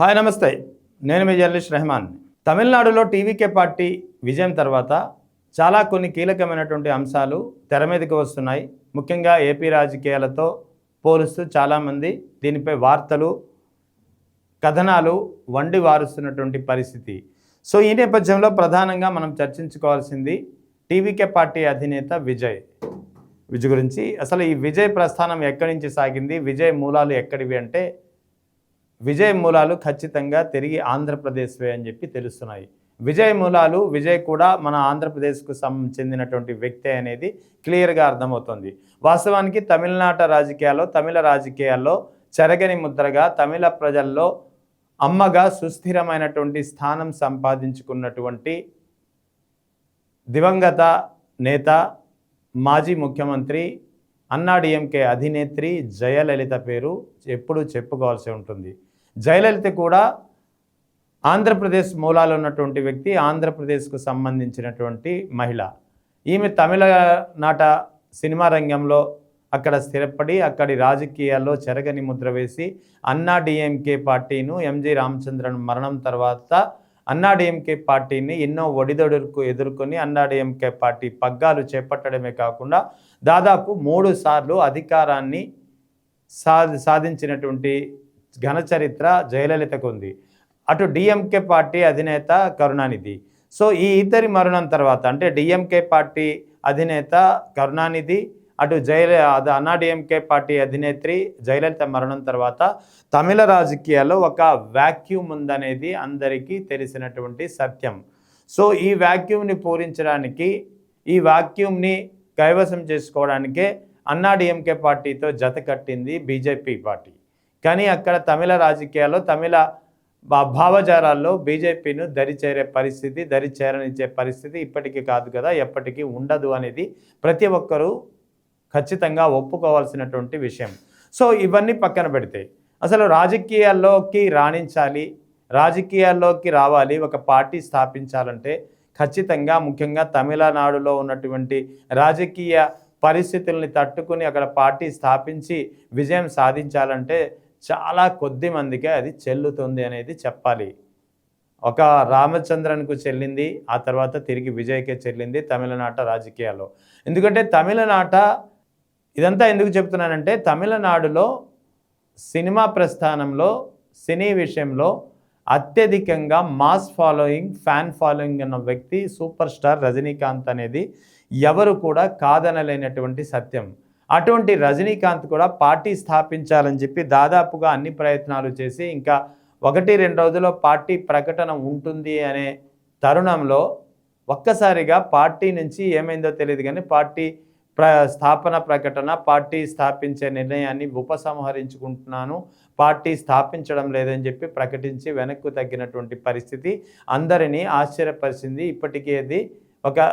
Hi నమస్తే, నేను మీ journalist Rahman. తమిళనాడులో టీవీకే పార్టీ విజయం తర్వాత చాలా కొన్ని కీలకమైనటువంటి అంశాలు తెర మీదకి వస్తున్నాయి. ముఖ్యంగా ఏపీ రాజకీయాలతో పోలుస్తూ చాలామంది దీనిపై వార్తలు, కథనాలు వండి వారుస్తున్నటువంటి పరిస్థితి. సో ఈ నేపథ్యంలో ప్రధానంగా మనం చర్చించుకోవాల్సింది టీవీకే పార్టీ అధినేత విజయ్ గురించి. అసలు ఈ విజయ్ ప్రస్థానం ఎక్కడి నుంచి సాగింది, విజయ్ మూలాలు ఎక్కడివి అంటే విజయ్ మూలాలు ఖచ్చితంగా తిరిగి ఆంధ్రప్రదేశ్వే అని చెప్పి తెలుస్తున్నాయి. విజయ్ మూలాలు, విజయ్ కూడా మన ఆంధ్రప్రదేశ్కు చెందినటువంటి వ్యక్తి అనేది క్లియర్గా అర్థమవుతుంది. వాస్తవానికి తమిళ రాజకీయాల్లో చెరగని ముద్రగా, తమిళ ప్రజల్లో అమ్మగా సుస్థిరమైనటువంటి స్థానం సంపాదించుకున్నటువంటి దివంగత నేత, మాజీ ముఖ్యమంత్రి, అన్నాడీఎంకే అధినేత్రి జయలలిత పేరు ఎప్పుడూ చెప్పుకోవాల్సి ఉంటుంది. జయలలిత కూడా ఆంధ్రప్రదేశ్ మూలాలు ఉన్నటువంటి వ్యక్తి, ఆంధ్రప్రదేశ్కు సంబంధించినటువంటి మహిళ. ఈమె తమిళనాట సినిమా రంగంలో అక్కడ స్థిరపడి అక్కడి రాజకీయాల్లో చెరగని ముద్ర వేసి అన్నాడీఎంకే పార్టీను ఎంజి రామచంద్రన్ మరణం తర్వాత అన్నాడీఎంకే పార్టీని ఎన్నో ఒడిదొడులకు ఎదుర్కొని అన్నాడీఎంకే పార్టీ పగ్గాలు చేపట్టడమే కాకుండా దాదాపు 3 సార్లు అధికారాన్ని సాధించినటువంటి ఘన చరిత్ర జయలలితకు ఉంది. అటు డిఎంకే పార్టీ అధినేత కరుణానిధి. సో ఈ ఇద్దరి మరణం తర్వాత, అంటే డిఎంకే పార్టీ అధినేత కరుణానిధి, అటు అన్నాడీఎంకే పార్టీ అధినేత్రి జయలలిత మరణం తర్వాత తమిళ రాజకీయాల్లో ఒక వాక్యూమ్ ఉందనేది అందరికీ తెలిసినటువంటి సత్యం. సో ఈ వాక్యూమ్ని పూరించడానికి, ఈ వాక్యూమ్ని కైవసం చేసుకోవడానికే అన్నాడీఎంకే పార్టీతో జత కట్టింది బీజేపీ పార్టీ. కానీ అక్కడ తమిళ రాజకీయాల్లో, తమిళ భావజాలాల్లో బీజేపీను దరిచేరనిచ్చే పరిస్థితి ఇప్పటికీ కాదు కదా, ఎప్పటికీ ఉండదు అనేది ప్రతి ఒక్కరూ ఖచ్చితంగా ఒప్పుకోవాల్సినటువంటి విషయం. సో ఇవన్నీ పక్కన పెడితే అసలు రాజకీయాల్లోకి రాణించాలి, రాజకీయాల్లోకి రావాలి, ఒక పార్టీ స్థాపించాలంటే ఖచ్చితంగా ముఖ్యంగా తమిళనాడులో ఉన్నటువంటి రాజకీయ పరిస్థితుల్ని తట్టుకుని అక్కడ పార్టీ స్థాపించి విజయం సాధించాలంటే చాలా కొద్ది మందికే అది చెల్లుతుంది అనేది చెప్పాలి. ఒక రామచంద్రన్కు చెల్లింది, ఆ తర్వాత తిరిగి విజయ్కే చెల్లింది తమిళనాట రాజకీయాల్లో. ఎందుకంటే ఇదంతా ఎందుకు చెప్తున్నానంటే తమిళనాడులో సినిమా ప్రస్థానంలో, సినీ విషయంలో అత్యధికంగా మాస్ ఫాలోయింగ్, ఫ్యాన్ ఫాలోయింగ్ ఉన్న వ్యక్తి సూపర్ స్టార్ రజనీకాంత్ అనేది ఎవరు కూడా కాదనలేనటువంటి సత్యం. అటువంటి రజనీకాంత్ కూడా పార్టీ స్థాపించాలని చెప్పి దాదాపుగా అన్ని ప్రయత్నాలు చేసి ఇంకా 1-2 రోజుల్లో పార్టీ ప్రకటన ఉంటుంది అనే తరుణంలో ఒక్కసారిగా పార్టీ నుంచి ఏమైందో తెలియదు కానీ పార్టీ స్థాపన ప్రకటన, పార్టీ స్థాపించే నిర్ణయాన్ని ఉపసంహరించుకుంటున్నాను, పార్టీ స్థాపించడం లేదని చెప్పి ప్రకటించి వెనక్కు తగ్గినటువంటి పరిస్థితి అందరినీ ఆశ్చర్యపరిచింది. ఇప్పటికీ అది ఒక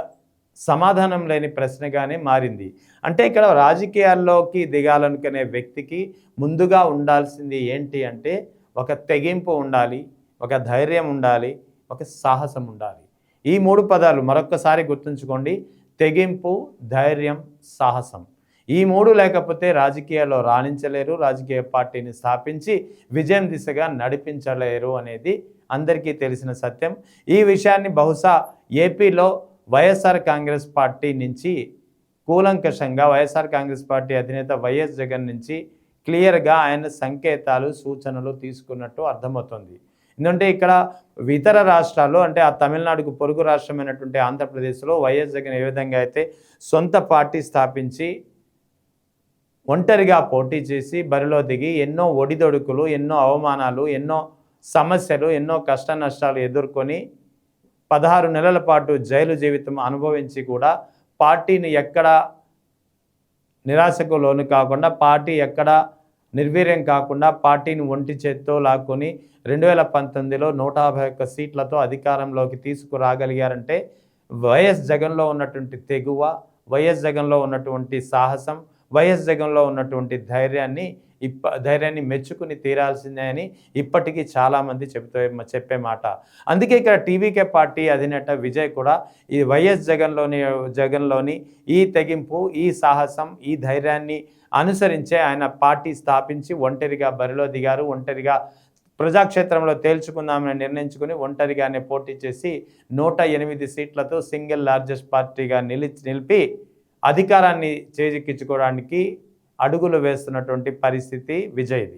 సమాధానం లేని ప్రశ్నగానే మారింది. అంటే ఇక్కడ రాజకీయాల్లోకి దిగాలనుకునే వ్యక్తికి ముందుగా ఉండాల్సింది ఏంటి అంటే ఒక తెగింపు ఉండాలి, ఒక ధైర్యం ఉండాలి, ఒక సాహసం ఉండాలి. ఈ 3 పదాలు మరొక్కసారి గుర్తుంచుకోండి: తెగింపు, ధైర్యం, సాహసం. ఈ 3 లేకపోతే రాజకీయాల్లో రాణించలేరు, రాజకీయ పార్టీని స్థాపించి విజయం దిశగా నడిపించలేరు అనేది అందరికీ తెలిసిన సత్యం. ఈ విషయాన్ని బహుశా ఏపీలో వైఎస్ఆర్ కాంగ్రెస్ పార్టీ నుంచి కూలంకషంగా వైఎస్ఆర్ కాంగ్రెస్ పార్టీ అధినేత వైఎస్ జగన్ నుంచి క్లియర్గా ఆయన సంకేతాలు, సూచనలు తీసుకున్నట్టు అర్థమవుతుంది. ఎందుకంటే ఇక్కడ ఇతర రాష్ట్రాల్లో, అంటే ఆ తమిళనాడుకు పొరుగు రాష్ట్రమైనటువంటి ఆంధ్రప్రదేశ్లో వైఎస్ జగన్ ఏ విధంగా అయితే సొంత పార్టీ స్థాపించి ఒంటరిగా పోటీ చేసి బరిలో దిగి ఎన్నో ఒడిదొడుకులు, ఎన్నో అవమానాలు, ఎన్నో సమస్యలు, ఎన్నో కష్ట నష్టాలు ఎదుర్కొని 16 నెలల పాటు జైలు జీవితం అనుభవించి కూడా పార్టీని ఎక్కడ నిరాశకు లోను కాకుండా, పార్టీ ఎక్కడ నిర్వీర్యం కాకుండా పార్టీని ఒంటి చేత్తో లాక్కొని 2019లో 151 సీట్లతో అధికారంలోకి తీసుకురాగలిగారంటే వైఎస్ జగన్లో ఉన్నటువంటి తెగువ, వైఎస్ జగన్లో ఉన్నటువంటి సాహసం, వైఎస్ జగన్లో ఉన్నటువంటి ధైర్యాన్ని మెచ్చుకుని తీరాల్సిందే అని ఇప్పటికీ చాలామంది చెప్పే మాట. అందుకే ఇక్కడ టీవీకే పార్టీ అధినేత విజయ్ కూడా ఈ వైఎస్ జగన్లోని ఈ తెగింపు, ఈ సాహసం, ఈ ధైర్యాన్ని అనుసరించే ఆయన పార్టీ స్థాపించి ఒంటరిగా బరిలో దిగారు, ఒంటరిగా ప్రజాక్షేత్రంలో తేల్చుకుందామని నిర్ణయించుకుని ఒంటరిగానే పోటీ చేసి 108 సీట్లతో సింగిల్ లార్జెస్ట్ పార్టీగా నిలిపి అధికారాన్ని చేజిక్కించుకోవడానికి అడుగులు వేస్తున్నటువంటి పరిస్థితి విజయ్ది.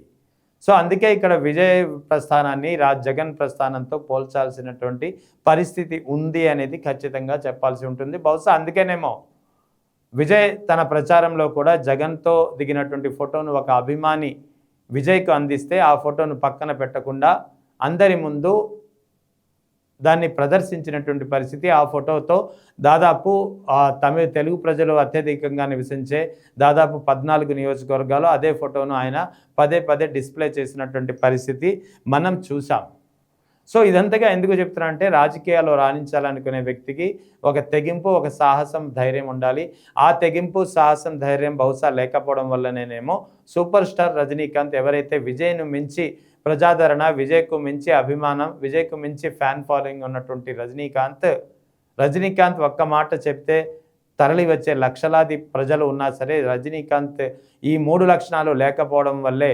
సో అందుకే ఇక్కడ విజయ్ ప్రస్థానాన్ని జగన్ ప్రస్థానంతో పోల్చాల్సినటువంటి పరిస్థితి ఉంది అనేది ఖచ్చితంగా చెప్పాల్సి ఉంటుంది. బహుశా అందుకేనేమో విజయ్ తన ప్రచారంలో కూడా జగన్తో దిగినటువంటి ఫోటోను ఒక అభిమాని విజయ్కు అందిస్తే ఆ ఫోటోను పక్కన పెట్టకుండా అందరి ముందు దాన్ని ప్రదర్శించినటువంటి పరిస్థితి. ఆ ఫోటోతో దాదాపు తెలుగు ప్రజలు అత్యధికంగా నివసించే దాదాపు 14 నియోజకవర్గాలు అదే ఫోటోను ఆయన పదే డిస్ప్లే చేసినటువంటి పరిస్థితి మనం చూసాం. సో ఇదంతగా ఎందుకు చెప్తున్నా అంటే రాజకీయాల్లో రాణించాలనుకునే వ్యక్తికి ఒక తెగింపు, ఒక సాహసం, ధైర్యం ఉండాలి. ఆ తెగింపు, సాహసం, ధైర్యం బహుశా లేకపోవడం వల్లనేమో సూపర్ స్టార్ రజనీకాంత్ ఎవరైతే విజయ్ను మించి ప్రజాదరణ, విజయ్కు మించి అభిమానం, విజయ్కు మించి ఫ్యాన్ ఫాలోయింగ్ ఉన్నటువంటి రజనీకాంత్ ఒక్క మాట చెప్తే తరలి వచ్చే లక్షలాది ప్రజలు ఉన్నా సరే రజనీకాంత్ ఈ 3 లక్షణాలు లేకపోవడం వల్లే,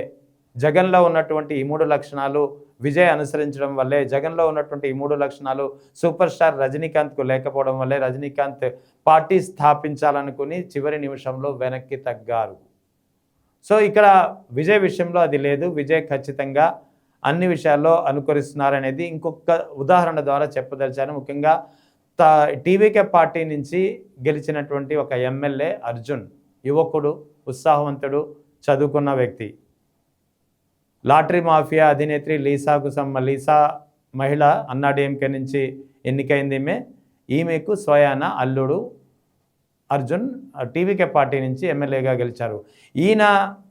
జగన్లో ఉన్నటువంటి ఈ 3 లక్షణాలు విజయ్ అనుసరించడం వల్లే, జగన్లో ఉన్నటువంటి ఈ 3 లక్షణాలు సూపర్ స్టార్ రజనీకాంత్కు లేకపోవడం వల్లే రజనీకాంత్ పార్టీ స్థాపించాలనుకుని చివరి నిమిషంలో వెనక్కి తగ్గారు. సో ఇక్కడ విజయ్ విషయంలో అది లేదు. విజయ్ ఖచ్చితంగా అన్ని విషయాల్లో అనుకరిస్తున్నారనేది ఇంకొక ఉదాహరణ ద్వారా చెప్పదలిచాను. ముఖ్యంగా టీవీకే పార్టీ నుంచి గెలిచినటువంటి ఒక ఎమ్మెల్యే అర్జున్, యువకుడు, ఉత్సాహవంతుడు, చదువుకున్న వ్యక్తి. లాటరీ మాఫియా అధినేత్రి లీసా మహిళ అన్నాడీఎంకే నుంచి ఎన్నికైంది. ఈమెకు స్వయాన అల్లుడు అర్జున్ టీవీకే పార్టీ నుంచి ఎమ్మెల్యేగా గెలిచారు. ఈయన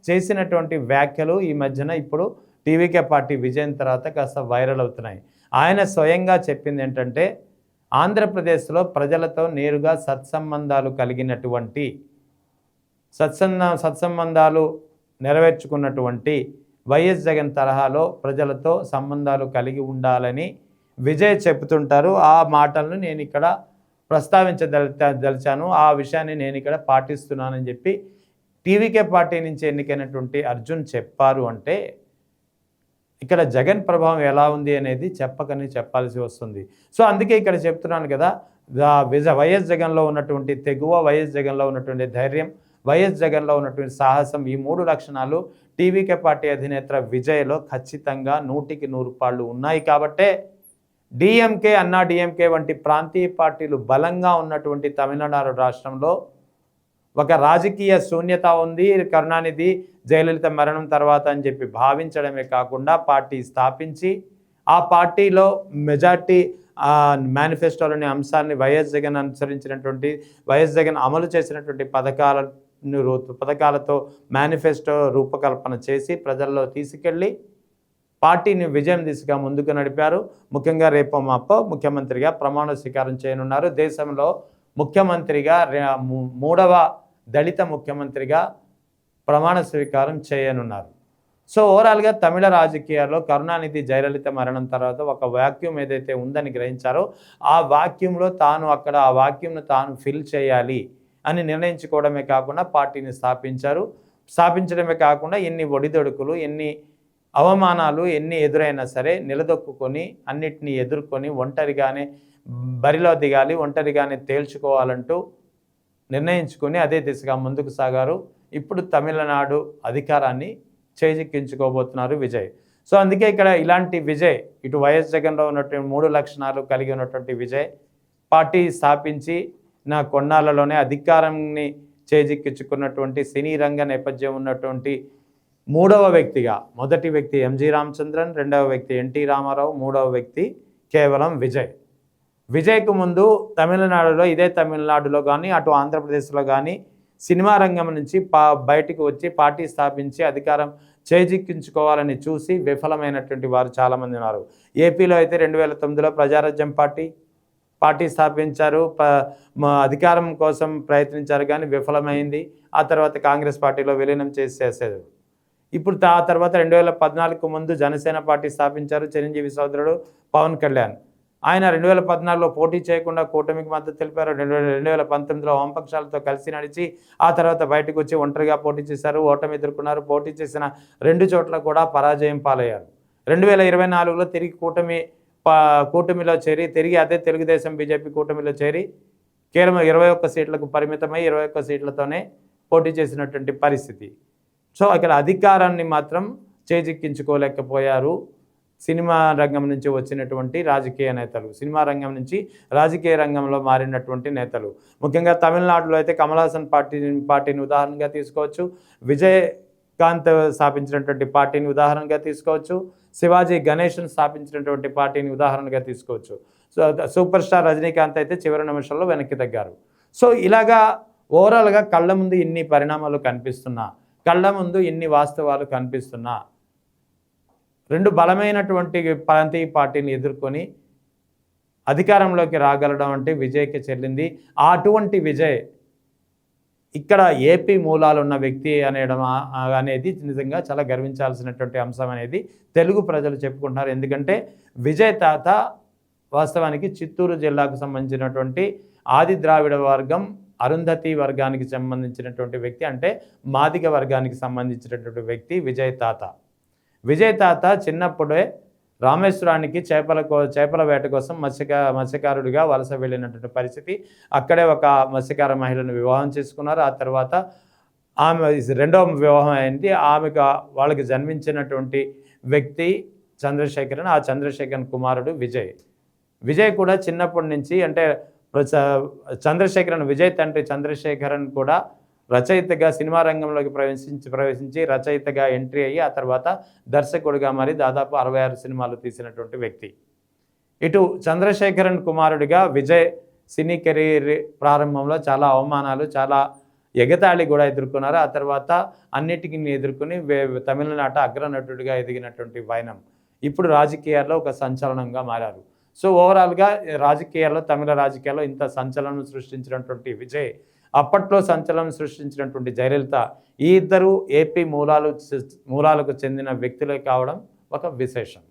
చేసినటువంటి వ్యాఖ్యలు ఈ మధ్యన ఇప్పుడు టీవీకే పార్టీ విజయం తర్వాత కాస్త వైరల్ అవుతున్నాయి. ఆయన స్వయంగా చెప్పింది ఏంటంటే ఆంధ్రప్రదేశ్లో ప్రజలతో నేరుగా సత్సంబంధాలు నెరవేర్చుకున్నటువంటి వైఎస్ జగన్ తరహాలో ప్రజలతో సంబంధాలు కలిగి ఉండాలని విజయ్ చెప్తుంటారు. ఆ మాటలను నేను ఇక్కడ ప్రస్తావించదలిచాను. ఆ విషయాన్ని నేను ఇక్కడ పాటిస్తున్నానని చెప్పి టీవీకే పార్టీ నుంచి ఎన్నికైనటువంటి అర్జున్ చెప్పారు. అంటే ఇక్కడ జగన్ ప్రభావం ఎలా ఉంది అనేది చెప్పాల్సి వస్తుంది. సో అందుకే ఇక్కడ చెప్తున్నాను కదా, వైఎస్ జగన్లో ఉన్నటువంటి తెగువ, వైఎస్ జగన్లో ఉన్నటువంటి ధైర్యం, వైఎస్ జగన్లో ఉన్నటువంటి సాహసం, ఈ 3 లక్షణాలు టీవీకే పార్టీ అధినేత విజయ్లో ఖచ్చితంగా 100కి 100 పాళ్ళు ఉన్నాయి. కాబట్టే డిఎంకే, అన్నా డిఎంకే వంటి ప్రాంతీయ పార్టీలు బలంగా ఉన్నటువంటి తమిళనాడు రాష్ట్రంలో ఒక రాజకీయ శూన్యత ఉంది. కరుణానిధి, జయలలిత మరణం తర్వాత అని చెప్పి భావించడమే కాకుండా పార్టీ స్థాపించి ఆ పార్టీలో మెజార్టీ మేనిఫెస్టోలోని అంశాన్ని వైఎస్ జగన్ అమలు చేసినటువంటి పథకాలతో మేనిఫెస్టో రూపకల్పన చేసి ప్రజల్లో తీసుకెళ్ళి పార్టీని విజయం దిశగా ముందుకు నడిపారు. ముఖ్యంగా రేపో మాపో ముఖ్యమంత్రిగా ప్రమాణ స్వీకారం చేయనున్నారు. దేశంలో ముఖ్యమంత్రిగా 3వ దళిత ముఖ్యమంత్రిగా ప్రమాణ స్వీకారం చేయనున్నారు. సో ఓవరాల్గా తమిళ రాజకీయాల్లో కరుణానిధి, జయలలిత మరణం తర్వాత ఒక వాక్యూమ్ ఏదైతే ఉందని గ్రహించారో ఆ వాక్యూమ్లో ఆ వాక్యూమ్ను తాను ఫిల్ చేయాలి అని నిర్ణయించుకోవడమే కాకుండా పార్టీని స్థాపించడమే కాకుండా ఎన్ని ఒడిదొడుకులు, ఎన్ని అవమానాలు ఎన్ని ఎదురైనా సరే నిలదొక్కుని అన్నిటినీ ఎదుర్కొని ఒంటరిగానే బరిలో దిగాలి, ఒంటరిగానే తేల్చుకోవాలంటూ నిర్ణయించుకొని అదే దిశగా ముందుకు సాగారు. ఇప్పుడు తమిళనాడు అధికారాన్ని చేజిక్కించుకోబోతున్నారు విజయ్. సో అందుకే ఇక్కడ ఇలాంటి విజయ్, ఇటు వైఎస్ జగన్లో ఉన్నటువంటి 3 లక్షణాలు కలిగి ఉన్నటువంటి విజయ్ పార్టీ స్థాపించి కొన్నాళ్లలోనే అధికారాన్ని చేజిక్కించుకున్నటువంటి సినీ రంగ నేపథ్యం ఉన్నటువంటి 3వ వ్యక్తిగా, మొదటి వ్యక్తి ఎంజి రామచంద్రన్, 2వ వ్యక్తి ఎన్టీ రామారావు, 3వ వ్యక్తి కేవలం విజయ్కు ముందు ఇదే తమిళనాడులో కానీ అటు ఆంధ్రప్రదేశ్లో కానీ సినిమా రంగం నుంచి బయటకు వచ్చి పార్టీ స్థాపించి అధికారం చేజిక్కించుకోవాలని చూసి విఫలమైనటువంటి వారు చాలామంది ఉన్నారు. ఏపీలో అయితే 2009లో ప్రజారాజ్యం పార్టీ స్థాపించారు, అధికారం కోసం ప్రయత్నించారు కానీ విఫలమైంది. ఆ తర్వాత కాంగ్రెస్ పార్టీలో విలీనం చేసేసారు. ఇప్పుడు ఆ తర్వాత 2014కు ముందు జనసేన పార్టీ స్థాపించారు చిరంజీవి సోదరుడు పవన్ కళ్యాణ్. ఆయన 2014లో పోటీ చేయకుండా కూటమికి మద్దతు తెలిపారు. 2019లో వామపక్షాలతో కలిసి నడిచి ఆ తర్వాత బయటకు వచ్చి ఒంటరిగా పోటీ చేశారు, ఓటమి ఎదుర్కొన్నారు. పోటీ చేసిన 2 చోట్ల కూడా పరాజయం పాలయ్యారు. 2024లో తిరిగి కూటమిలో చేరి తిరిగి అదే తెలుగుదేశం బీజేపీ కూటమిలో చేరి కేవలం 21 సీట్లకు పరిమితమై 21 సీట్లతోనే పోటీ చేసినటువంటి పరిస్థితి. సో అక్కడ అధికారాన్ని మాత్రం చేజిక్కించుకోలేకపోయారు సినిమా రంగం నుంచి వచ్చినటువంటి రాజకీయ నేతలు, సినిమా రంగం నుంచి రాజకీయ రంగంలో మారినటువంటి నేతలు. ముఖ్యంగా తమిళనాడులో అయితే కమల్ హాసన్ పార్టీని ఉదాహరణగా తీసుకోవచ్చు, విజయకాంత్ స్థాపించినటువంటి పార్టీని ఉదాహరణగా తీసుకోవచ్చు, శివాజీ గణేషన్ స్థాపించినటువంటి పార్టీని ఉదాహరణగా తీసుకోవచ్చు. సో సూపర్ స్టార్ రజనీకాంత్ అయితే చివరి నిమిషంలో వెనక్కి తగ్గారు. సో ఇలాగా ఓవరాల్గా కళ్ళ ముందు ఇన్ని పరిణామాలు కనిపిస్తున్నా, కళ్ళ ముందు ఇన్ని వాస్తవాలు కనిపిస్తున్నా, రెండు బలమైనటువంటి ప్రాంతీయ పార్టీని ఎదుర్కొని అధికారంలోకి రాగలడం అంటే విజయ్కి చెల్లింది. అటువంటి విజయ్ ఇక్కడ ఏపీ మూలాలున్న వ్యక్తి అనేది నిజంగా చాలా గర్వించాల్సినటువంటి అంశం అనేది తెలుగు ప్రజలు చెప్పుకుంటున్నారు. ఎందుకంటే విజయ్ తాత వాస్తవానికి చిత్తూరు జిల్లాకు సంబంధించినటువంటి ఆది ద్రావిడ వర్గం అరుంధతి వర్గానికి సంబంధించినటువంటి వ్యక్తి, అంటే మాదిగ వర్గానికి సంబంధించినటువంటి వ్యక్తి విజయ్ తాత. విజయ్ తాత చిన్నప్పుడే రామేశ్వరానికి చేపల వేట కోసం మత్స్యకారుడిగా వలస వెళ్ళినటువంటి పరిస్థితి. అక్కడే ఒక మత్స్యకార మహిళను వివాహం చేసుకున్నారు. ఆ తర్వాత ఆమె రెండవ వివాహం అయింది. వాళ్ళకి జన్మించినటువంటి వ్యక్తి చంద్రశేఖరన్. ఆ చంద్రశేఖరన్ కుమారుడు విజయ్ కూడా చిన్నప్పటి నుంచి, అంటే విజయ్ తండ్రి చంద్రశేఖరన్ కూడా రచయితగా సినిమా రంగంలోకి ప్రవేశించి రచయితగా ఎంట్రీ అయ్యి ఆ తర్వాత దర్శకుడిగా మరి దాదాపు 66 సినిమాలు తీసినటువంటి వ్యక్తి. ఇటు చంద్రశేఖరన్ కుమారుడిగా విజయ్ సినీ కెరీర్ ప్రారంభంలో చాలా అవమానాలు, చాలా ఎగతాళి కూడా ఎదుర్కొన్నారు. ఆ తర్వాత అన్నిటికీ ఎదుర్కొని తమిళనాట అగ్రనటుడిగా ఎదిగినటువంటి వైనం ఇప్పుడు రాజకీయాల్లో ఒక సంచలనంగా మారారు. సో ఓవరాల్గా తమిళ రాజకీయాల్లో ఇంత సంచలనం సృష్టించినటువంటి విజయ్, అప్పట్లో సంచలనం సృష్టించినటువంటి జయలలిత, ఈ ఇద్దరు ఏపీ మూలాలకు చెందిన వ్యక్తులే కావడం ఒక విశేషం.